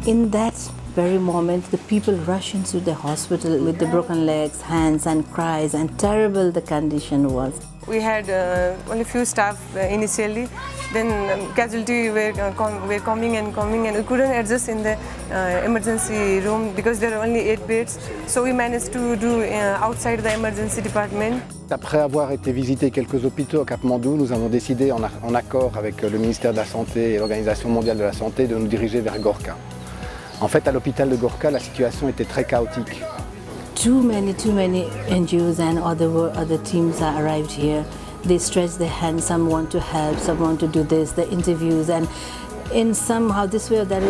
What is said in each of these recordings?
In that very moment, the people rush into the hospital with the broken legs, hands, and cries, and terrible the condition was. We had only few staff initially, then casualty were coming and we couldn't adjust in the emergency room because there are only 8 beds. So we managed to do outside the emergency department. Après avoir été visiter quelques hôpitaux à Katmandou, nous avons décidé en accord avec le ministère de la Santé et l'Organisation mondiale de la santé de nous diriger vers Gorka. En fait, à l'hôpital de Gorka, la situation était très chaotique. Too many NGOs and other teams are arrived here. They stretch their hands, some want to help, some want to do this, the interviews, and in somehow this way or that,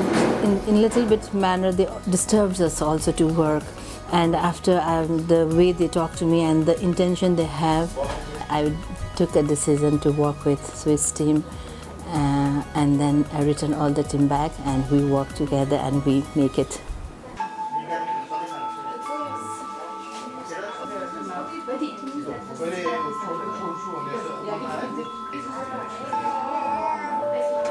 in little bit manner, they disturbs us also to work. And after the way they talk to me and the intention they have, I took a decision to work with Swiss team. And then I return all the team back and we work together and we make it.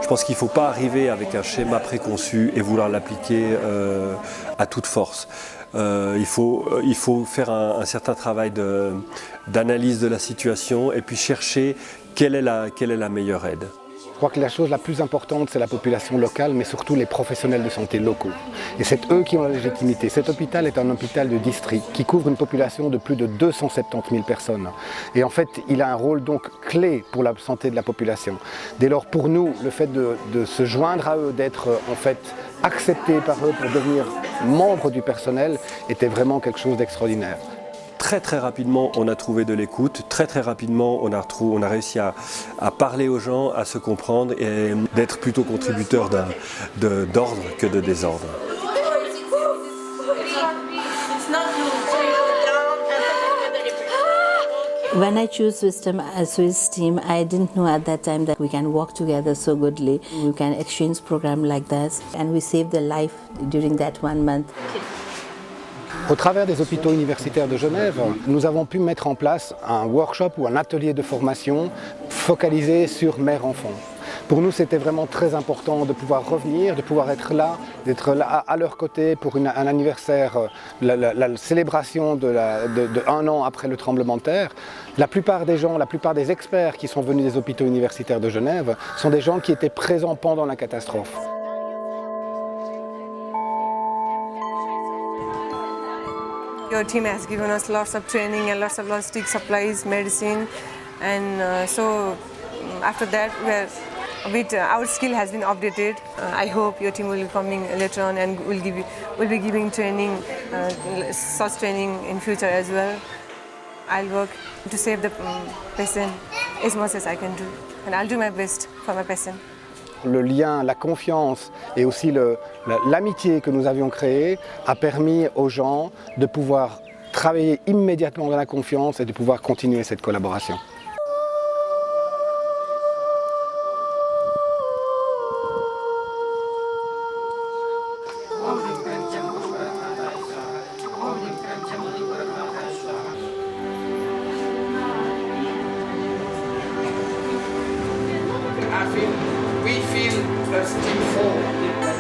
Je pense qu'il ne faut pas arriver avec un schéma préconçu et vouloir l'appliquer à toute force. Il faut faire un certain travail d'analyse de la situation et puis chercher quelle est la meilleure aide. Je crois que la chose la plus importante, c'est la population locale, mais surtout les professionnels de santé locaux. Et c'est eux qui ont la légitimité. Cet hôpital est un hôpital de district qui couvre une population de plus de 270 000 personnes. Et en fait, il a un rôle donc clé pour la santé de la population. Dès lors, pour nous, le fait de se joindre à eux, d'être en fait accepté par eux pour devenir membre du personnel, était vraiment quelque chose d'extraordinaire. Très rapidement, on a trouvé de l'écoute. Très rapidement, on a réussi à parler aux gens, à se comprendre et d'être plutôt contributeur d'ordre que de désordre. When I chose Swiss team, I didn't know at that time that we can work together so goodly. We can exchange program like this, and we saved their life during that 1 month. Au travers des hôpitaux universitaires de Genève, nous avons pu mettre en place un workshop ou un atelier de formation focalisé sur mère-enfant. Pour nous, c'était vraiment très important de pouvoir revenir, de pouvoir être là, d'être là à leur côté pour un anniversaire, la célébration de 1 an après le tremblement de terre. La plupart des gens, la plupart des experts qui sont venus des hôpitaux universitaires de Genève sont des gens qui étaient présents pendant la catastrophe. Your team has given us lots of training and lots of logistic supplies, medicine, and so after that, our skill has been updated. I hope your team will be coming later on and will be giving training, such training in future as well. I'll work to save the patient as much as I can do, and I'll do my best for my patient. Le lien, la confiance et aussi l'amitié que nous avions créée a permis aux gens de pouvoir travailler immédiatement dans la confiance et de pouvoir continuer cette collaboration. We feel a team 4.